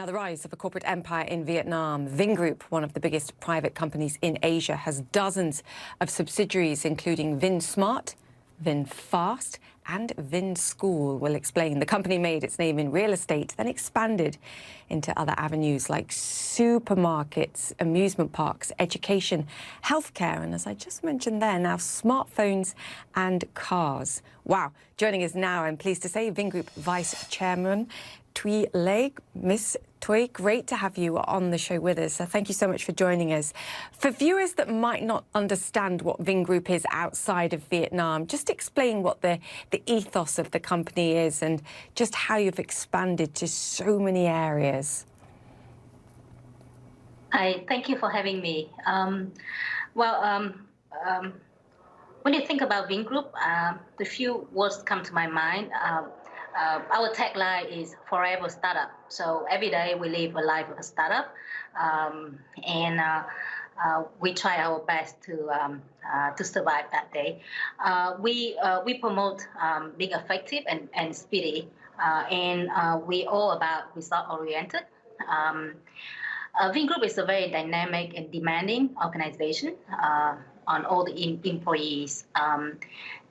Now, the rise of a corporate empire in Vietnam. VinGroup, one of the biggest private companies in Asia, has dozens of subsidiaries, including VinSmart, VinFast and VinSchool. We'll explain. The company made its name in real estate, then expanded into other avenues like supermarkets, amusement parks, education, healthcare, and as I just mentioned there, now smartphones and cars. Wow. Joining us now, I'm pleased to say, VinGroup Vice Chairman Thuy Le. Miss Thuy, great to have you on the show with us. So thank you so much for joining us. For viewers that might not understand what VinGroup is outside of Vietnam, just explain what the ethos of the company is and just how you've expanded to so many areas. Hi, thank you for having me. When you think about VinGroup, the few words come to my mind. Our tagline is forever startup. So every day we live a life of a startup, and we try our best to survive that day. We promote being effective and speedy, and we all about result oriented. VinGroup is a very dynamic and demanding organization on all the employees.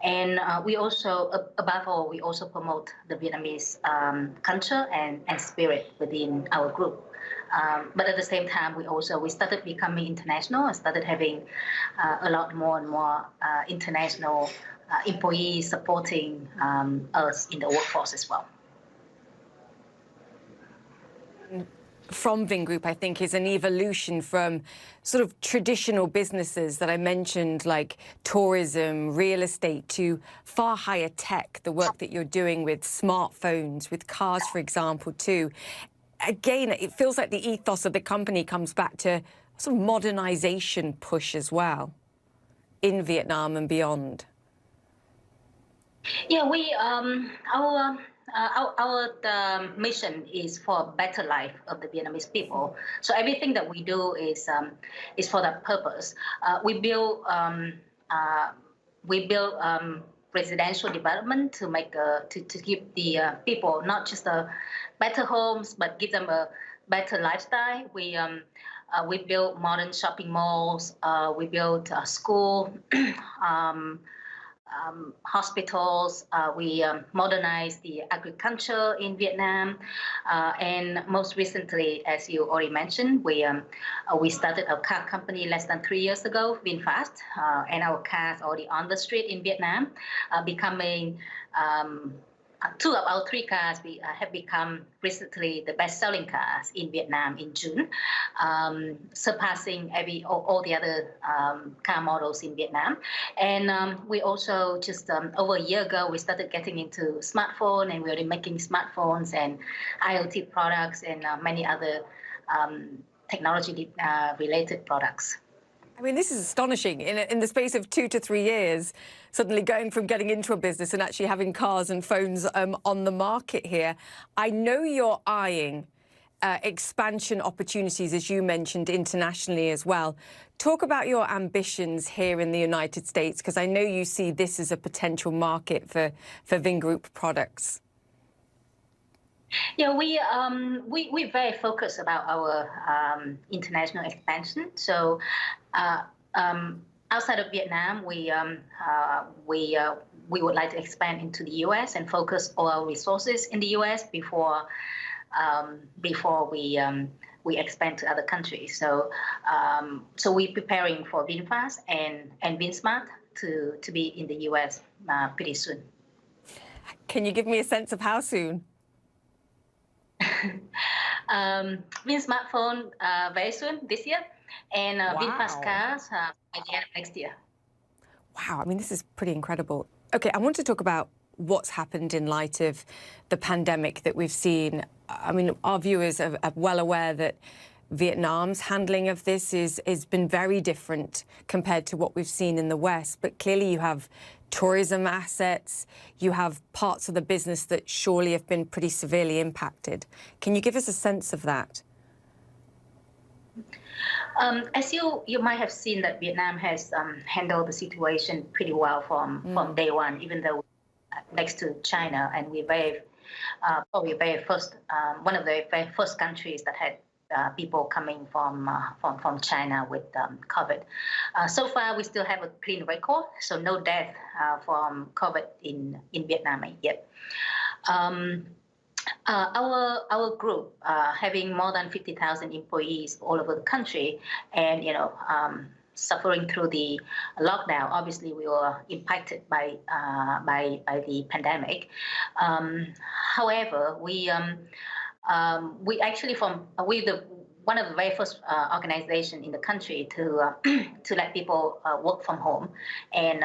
And we also, above all, we also promote the Vietnamese culture and spirit within our group. But at the same time, we started becoming international and started having a lot more and more international employees supporting us in the workforce as well. From VinGroup, I think, is an evolution from sort of traditional businesses that I mentioned, like tourism, real estate, to far higher tech, the work that you're doing with smartphones, with cars, for example, too. Again, it feels like the ethos of the company comes back to sort of modernization push as well in Vietnam and beyond. Yeah, our mission is for a better life of the Vietnamese people. So everything that we do is for that purpose. We build residential development to make to give the people not just better homes, but give them a better lifestyle. We build modern shopping malls. We build school. Hospitals, we modernize the agriculture in Vietnam, and most recently, as you already mentioned, we started a car company less than 3 years ago, VinFast, and our cars already on the street in Vietnam, becoming 2 of our 3 cars have become recently the best-selling cars in Vietnam in June, surpassing all the other car models in Vietnam. And we also just over a year ago we started getting into smartphone, and we're already making smartphones and IoT products and many other technology related products. I mean, this is astonishing. In the space of 2 to 3 years, suddenly going from getting into a business and actually having cars and phones on the market here. I know you're eyeing expansion opportunities, as you mentioned, internationally as well. Talk about your ambitions here in the United States, because I know you see this as a potential market for VinGroup products. Yeah, we're very focused about our international expansion. So outside of Vietnam, we would like to expand into the U.S. and focus all our resources in the U.S. before we expand to other countries. So we're preparing for VinFast and VinSmart to be in the U.S. Pretty soon. Can you give me a sense of how soon? VinSmartphone very soon this year, and VinFast cars by the end of next year. Wow, I mean, this is pretty incredible. Okay, I want to talk about what's happened in light of the pandemic that we've seen. I mean, our viewers are well aware that Vietnam's handling of this has been very different compared to what we've seen in the West. But clearly you have tourism assets, you have parts of the business that surely have been pretty severely impacted. Can you give us a sense of that? As you might have seen that Vietnam has handled the situation pretty well from day one, even though next to China, and we're very probably one of the very first countries that had people coming from China with COVID. So far, we still have a clean record, so no death from COVID in Vietnam yet. Our group, having more than 50,000 employees all over the country, and suffering through the lockdown. Obviously, we were impacted by the pandemic. However, we actually one of the very first organization in the country to let people work from home and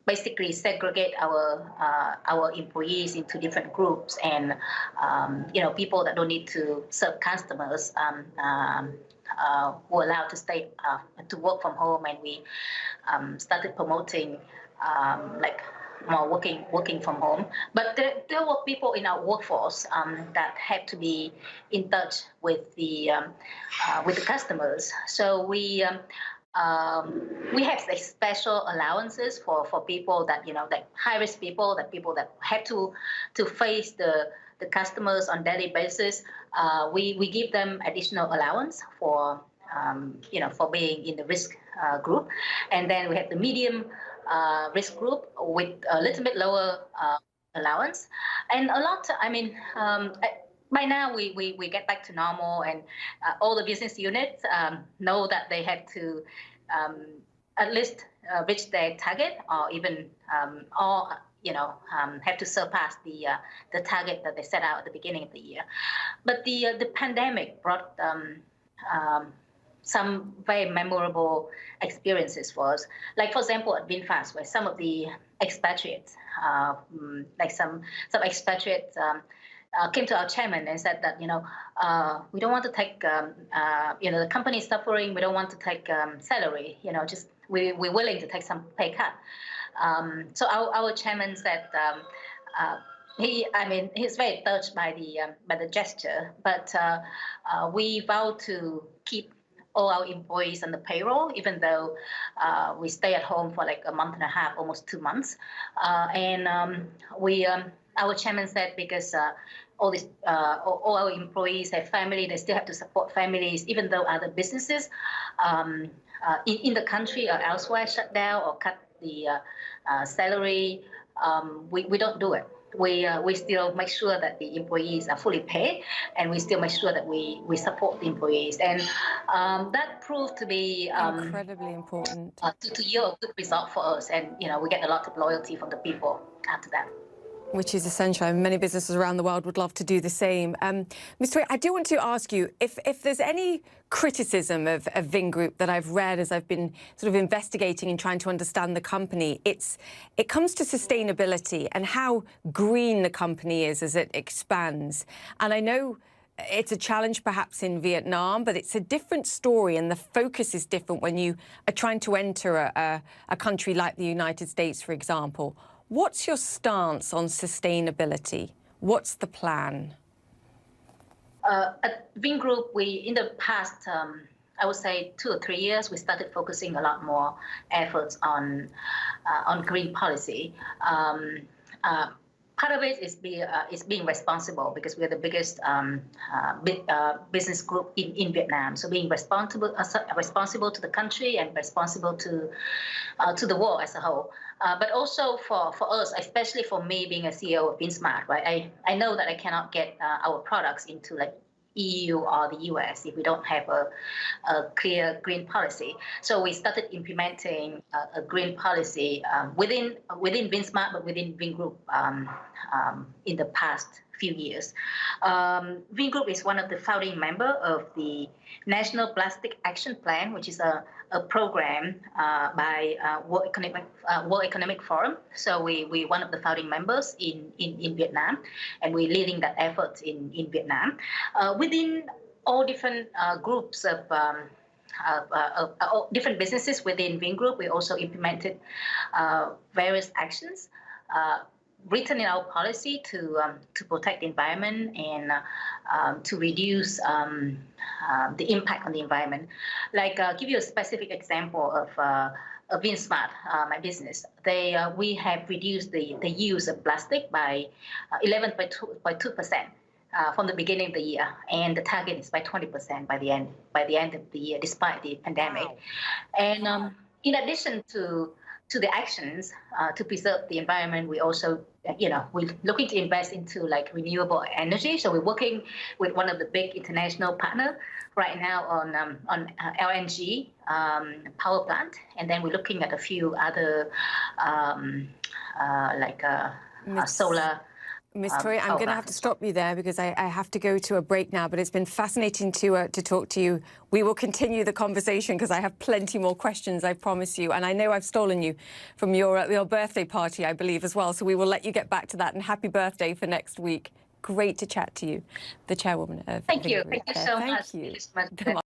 basically segregate our employees into different groups, and people that don't need to serve customers were allowed to stay to work from home, and we started promoting more working from home. But there were people in our workforce that had to be in touch with the customers. So we have special allowances for people that that high risk people, people that had to face the customers on daily basis. We give them additional allowance for for being in the risk group, and then we have the medium risk group with a little bit lower allowance, and a lot. By now we get back to normal, and all the business units know that they have to at least reach their target, or even have to surpass the target that they set out at the beginning of the year. But the pandemic brought some very memorable experiences for us. Like, for example, at VinFast, where some of the expatriates, some expatriates came to our chairman and said that, we don't want to take, the company is suffering, we don't want to take salary, just we're willing to take some pay cut. So our chairman said, he's very touched by the gesture, but we vowed to keep all our employees on the payroll, even though we stay at home for like a month and a half, almost 2 months. Our chairman said, because all our employees have family, they still have to support families, even though other businesses in the country or elsewhere shut down or cut the salary. We don't do it. We still make sure that the employees are fully paid, and we still make sure that we support the employees, and that proved to be incredibly important to yield a good result for us, and we get a lot of loyalty from the people after that. Which is essential. Many businesses around the world would love to do the same. Mr. Wei, I do want to ask you if there's any criticism of VinGroup that I've read as I've been sort of investigating and trying to understand the company. It comes to sustainability and how green the company is as it expands. And I know it's a challenge perhaps in Vietnam, but it's a different story, and the focus is different when you are trying to enter a country like the United States, for example. What's your stance on sustainability? What's the plan? At VinGroup, in the past, I would say 2 or 3 years, we started focusing a lot more efforts on green policy. Part of it is being responsible, because we're the biggest business group in Vietnam. So being responsible to the country and responsible to the world as a whole. But also for us, especially for me being a CEO of VinSmart, right? I know that I cannot get our products into like EU or the US if we don't have a clear green policy. So we started implementing a green policy within VinSmart, but within VinGroup in the past few years. VinGroup is one of the founding members of the National Plastic Action Plan, which is a program by World Economic Forum. So we're one of the founding members in Vietnam, and we're leading that effort in Vietnam. Within all different groups of different businesses within VinGroup, we also implemented various actions written in our policy to protect the environment and to reduce the impact on the environment. Like, give you a specific example of VinSmart, my business, we have reduced the use of plastic by 11.2%. From the beginning of the year, and the target is by 20% by the end of the year, despite the pandemic. Wow. And in addition to the actions to preserve the environment, we also, we're looking to invest into like renewable energy. So we're working with one of the big international partners right now on LNG power plant, and then we're looking at a few other solar. Ms. Toy, I'm going to have to stop you there because I have to go to a break now, but it's been fascinating to talk to you. We will continue the conversation because I have plenty more questions, I promise you. And I know I've stolen you from your birthday party, I believe, as well. So we will let you get back to that, and happy birthday for next week. Great to chat to you, the chairwoman of Thank you. VinGroup. Thank you so much. Thank you. Thank you so much.